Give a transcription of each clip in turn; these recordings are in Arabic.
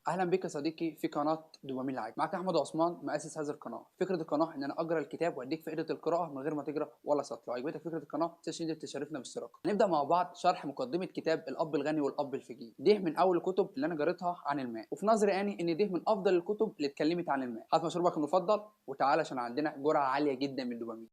اهلا بك يا صديقي في قناه دوبامين لايف. معاك احمد عثمان مؤسس هذه القناه. فكره القناه ان انا اقرا الكتاب واديك فائده القراءه من غير ما تقرا ولا سطر. لو عجبتك فكره القناه ما تنساش تشاركنا بالاشتراك. هنبدا مع بعض شرح مقدمه كتاب الاب الغني والاب الفقير. ده من اول الكتب اللي انا قريتها عن المال، وفي نظري يعني ان ده من افضل الكتب اللي اتكلمت عن المال. هات مشروبك المفضل وتعالى عشان عندنا جرعه عاليه جدا من الدوبامين.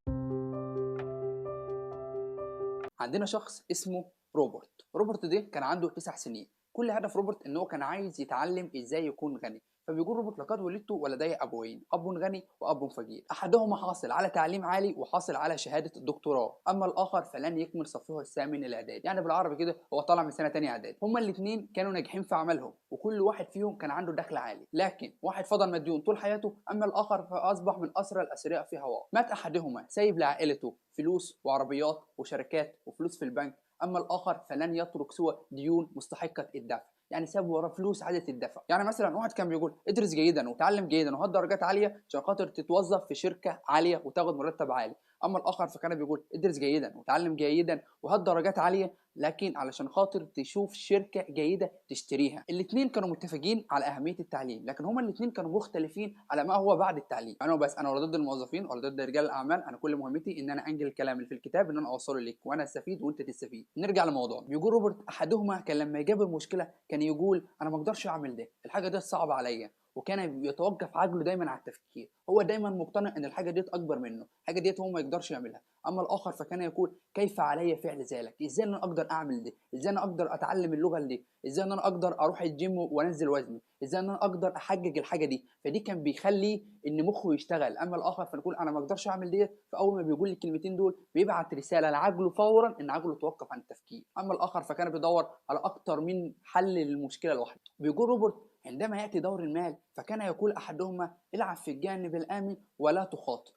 عندنا شخص اسمه روبرت ده كان عنده 9 سنين. كل هدف روبرت ان هو كان عايز يتعلم ازاي يكون غني. فبيقول روبرت: لقد ولدت ولدي ابوين، اب غني واب فقير، احدهما حاصل على تعليم عالي وحاصل على شهاده الدكتوراه، اما الاخر فلن يكمل صفه الثامن الاعدادي. يعني بالعربي كده هو طالع من سنه تانية اعدادي. هما الاثنين كانوا ناجحين في عملهم وكل واحد فيهم كان عنده دخل عالي، لكن واحد فضل مديون طول حياته اما الاخر فاصبح من اسرى الاثرياء في هواه. مات احدهما سايب لعائلته فلوس وعربيات وشركات وفلوس في البنك، اما الاخر فلن يترك سوى ديون مستحقه الدفع. يعني ساب وراه فلوس عاده الدفع. يعني مثلا واحد كان بيقول: ادرس جيدا وتعلم جيدا وهات درجات عاليه عشان خاطر تتوظف في شركه عاليه وتاخد مرتب عالي. اما الاخر فكان بيقول: ادرس جيدا وتعلم جيدا وهات درجات عاليه لكن علشان خاطر تشوف شركه جيده تشتريها. الاثنين كانوا متفقين على اهميه التعليم، لكن هما الاثنين كانوا مختلفين على ما هو بعد التعليم. انا ولا ضد الموظفين ولا ضد رجال الاعمال، انا كل مهمتي ان انا انقل الكلام اللي في الكتاب ان انا اوصله لك وانا استفيد وانت تستفيد. نرجع لموضوعنا. بيقول روبرت: احدهما كان لما يقابل مشكله كان يقول: انا ما اقدرش اعمل ده، الحاجه دي صعبه عليا، وكان يتوقف عقله دايما على التفكير. هو دايما مقتنع ان الحاجه دي اكبر منه، الحاجه دي هو ما يقدرش يعملها. اما الاخر فكان يقول: كيف علي فعل ذلك؟ ازاي انا اقدر اعمل ده؟ ازاي انا اقدر اتعلم اللغه دي؟ ازاي انا اقدر اروح الجيم وانزل وزني؟ ازاي انا اقدر احقق الحاجه دي؟ فدي كان بيخلي ان مخه يشتغل. اما الاخر فنقول: انا ما اقدرش اعمل ديت، فاول ما بيقول الكلمتين دول بيبعت رساله لعقله فورا ان عقله توقف عن التفكير. اما الاخر فكان بيدور على اكتر من حل للمشكله لوحده. بيقول روبرت: عندما ياتي دور المال فكان يقول احدهما: العب في الجانب الامن ولا تخاطر.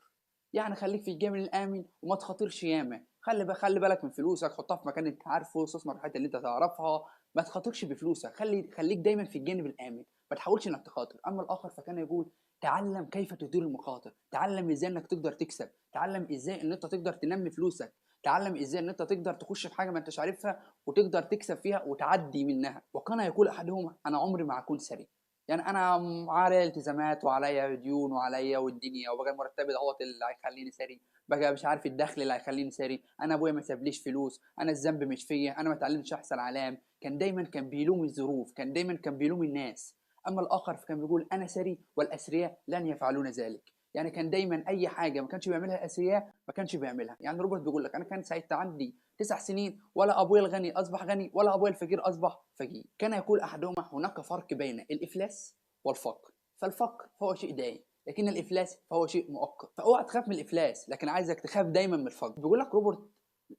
يعني خليك في الجانب الامن وما تخاطرش ياما. خلي بالك من فلوسك، حطها في مكان انت عارفه، استثمر في الحته اللي انت تعرفها. ما تخاطرش بفلوسك، خليك دايما في الجانب الامن، ما تحاولش انك تخاطر. اما الاخر فكان يقول: تعلم كيف تدير المخاطر، تعلم ازاي انك تقدر تكسب، تعلم ازاي ان انت تقدر تنمي فلوسك، تعلم ازاي ان انت تقدر تخش في حاجه ما انتش عارفها وتقدر تكسب فيها وتعدي منها. وكان يقول احدهما: انا عمري ما اكون ثري. يعني انا عليا التزامات وعليا ديون وعليا والدنيا، وبقى مرتبي دوت اللي هيخليني ساري، بقى مش عارف الدخل اللي هيخليني ساري، انا ابويا ما سابليش فلوس، انا الذنب مش فيا، انا ما اتعلمتش احسن علام. كان دايما بيلوم الظروف، كان دايما بيلوم الناس. اما الاخر فكان بيقول: انا ساري والاثرياء لن يفعلون ذلك. يعني كان دايما اي حاجه ما كانش بيعملها الاثرياء ما كانش بيعملها. يعني روبرت بيقول لك: انا كان ساعتها عندي 9 سنين ولا ابويا الغني اصبح غني ولا ابويا الفقير اصبح فقير. كان يقول احدهما: هناك فرق بين الافلاس والفقر. فالفقر فهو شيء دائم، لكن الافلاس فهو شيء مؤقت. فاوعى تخاف من الافلاس، لكن عايزك تخاف دايما من الفقر. بيقول لك روبرت: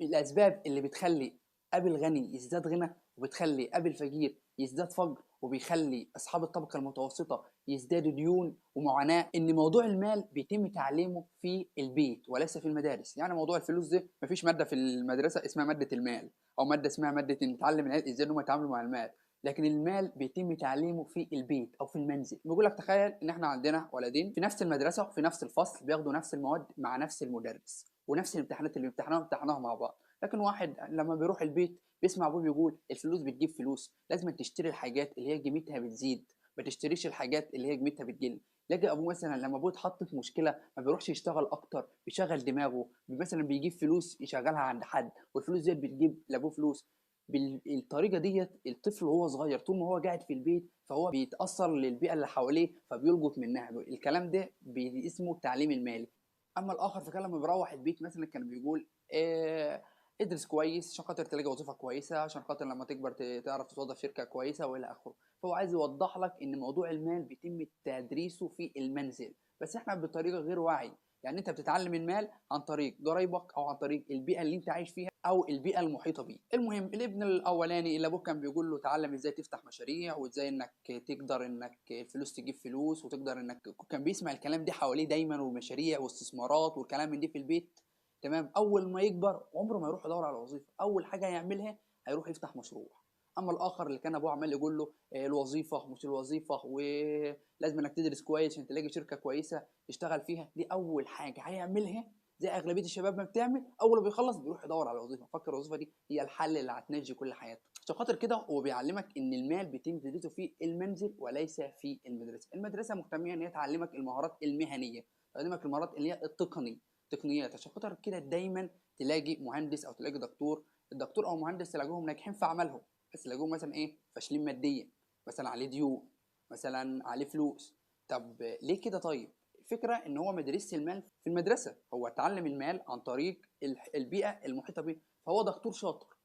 الاسباب اللي بتخلي ابي الغني يزداد غنى وبتخلي ابي الفقير يزداد فقر وبيخلي اصحاب الطبقه المتوسطه يزدادوا ديون ومعاناه، ان موضوع المال بيتم تعليمه في البيت وليس في المدارس. يعني موضوع الفلوس ده مفيش ماده في المدرسه اسمها ماده المال، او ماده اسمها ماده ان نتعلم العيال ازاي انهم يتعاملوا مع المال، لكن المال بيتم تعليمه في البيت او في المنزل. بيقول لك: تخيل ان احنا عندنا ولدين في نفس المدرسه وفي نفس الفصل بياخدوا نفس المواد مع نفس المدرس ونفس الامتحانات اللي امتحناها مع بعض، لكن واحد لما بيروح البيت بيسمع ابوه بيقول: الفلوس بتجيب فلوس، لازم تشتري الحاجات اللي هي قيمتها بتزيد، ما تشتريش الحاجات اللي هي قيمتها بتقل. لاقي ابوه مثلا لما ابوه اتحط في مشكله ما بيروحش يشتغل اكتر، بيشغل دماغه، مثلا بيجيب فلوس يشغلها عند حد والفلوس دي بتجيب لابوه فلوس. بالطريقه ديت الطفل وهو صغير طول ما هو قاعد في البيت فهو بيتاثر للبيئه اللي حواليه فبيلقط منها. الكلام ده اسمه التعليم المالي. اما الاخر فكان لما بيروح البيت مثلا كان بيقول: ادرس كويس عشان خاطر تلاقي وظيفه كويسه، عشان خاطر لما تكبر تعرف تتوظف في شركه كويسه والى اخره. فهو عايز يوضح لك ان موضوع المال بيتم تدريسه في المنزل، بس احنا بطريقه غير واعي. يعني انت بتتعلم المال عن طريق قرايبك او عن طريق البيئه اللي انت عايش فيها او البيئه المحيطه بيه. المهم الابن الاولاني اللي ابوه كان بيقول له: تعلم ازاي تفتح مشاريع وازاي انك تقدر انك الفلوس تجيب فلوس وتقدر انك، كان بيسمع الكلام ده حواليه دايما ومشاريع واستثمارات والكلام من ده في البيت. تمام. اول ما يكبر عمره ما يروح يدور على وظيفه، اول حاجه يعملها هيروح يفتح مشروع. اما الاخر اللي كان ابوه عمال يقول له: الوظيفه مش الوظيفه ولازم انك تدرس كويس عشان تلاقي شركه كويسه تشتغل فيها، دي اول حاجه هيعملها زي اغلبيه الشباب ما بتعمل. اول ما بيخلص بيروح يدور على وظيفه، فكر الوظيفه دي هي الحل اللي هتنجي كل حياته. عشان خاطر كده هو بيعلمك ان المال بيتم تدريسه في المنزل وليس في المدرسه. المدرسه مهتميه ان هي تعلمك المهارات المهنيه، تعلمك المهارات اللي هي التقنيه، تقنيات. عشان خاطر كده دايما تلاقي مهندس او تلاقي دكتور، الدكتور او المهندس تلاقيهم ناجحين في عملهم، بس تلاقيهم مثلا ايه، فاشلين ماديا، مثلا عليه ديون، مثلا عليه فلوس. طب ليه كده؟ طيب الفكره ان هو ما درسش المال في المدرسه، هو اتعلم المال عن طريق البيئه المحيطه به. فهو دكتور شاطر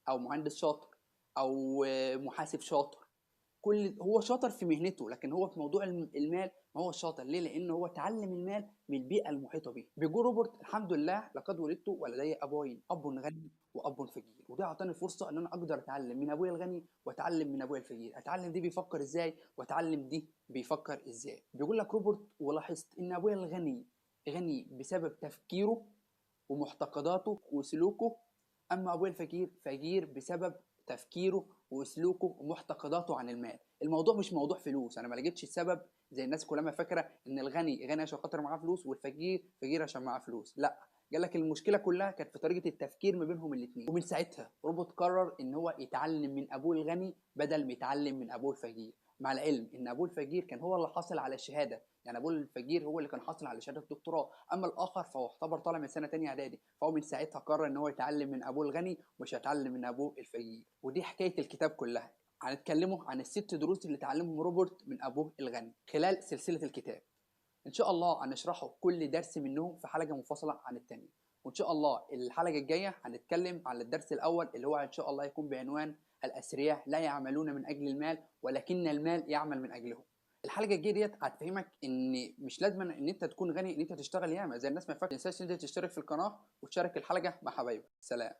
او مهندس شاطر او محاسب شاطر، كل هو شاطر في مهنته، لكن هو في موضوع المال ما هو شاطر. ليه؟ لان هو اتعلم المال من البيئه المحيطه به. بيقول روبرت: الحمد لله لقد ولدت ولدي ابوين، اب غني واب فقير، وده اعطاني فرصه ان انا اقدر اتعلم من ابويا الغني واتعلم من ابويا الفقير، اتعلم دي بيفكر ازاي واتعلم دي بيفكر ازاي. بيقول لك روبرت: ولاحظت ان ابويا الغني غني بسبب تفكيره ومعتقداته وسلوكه، اما ابويا الفقير فقير بسبب تفكيره وسلوكه ومعتقداته عن المال. الموضوع مش موضوع فلوس، انا ما لقيتش السبب زي الناس كلها ما فاكره ان الغني غني عشان خاطر معاه فلوس والفقير فقير عشان معاه فلوس. لا، قال لك المشكله كلها كانت في طريقه التفكير ما بينهم الاثنين. ومن ساعتها روبوت قرر ان هو يتعلم من ابوه الغني بدل ما يتعلم من ابوه الفقير، مع العلم ان ابوه الفقير كان هو اللي حاصل على الشهاده، يعني ابوه الفقير هو اللي كان حاصل على شهاده الدكتوراه، اما الاخر فهو اعتبر طالع من سنه تانية اعدادي. فهو من ساعتها قرر ان هو يتعلم من ابوه الغني مش هيتعلم من ابوه الفقير. ودي حكايه الكتاب كلها. هنتكلموا عن الست دروس اللي اتعلمهم روبرت من ابوه الغني خلال سلسله الكتاب. ان شاء الله هنشرحه كل درس منهم في حلقه منفصله عن الثانيه. وان شاء الله الحلقه الجايه هنتكلم عن الدرس الاول اللي هو ان شاء الله يكون بعنوان: الاثرياء لا يعملون من اجل المال ولكن المال يعمل من اجلهم. الحلقه الجايه ديت هتفهمك ان مش لازم ان انت تكون غني ان انت تشتغل ياما زي الناس ما فاكره. ما تنساش ان انت تشترك في القناه وتشارك الحلقه مع حبايبك. سلام.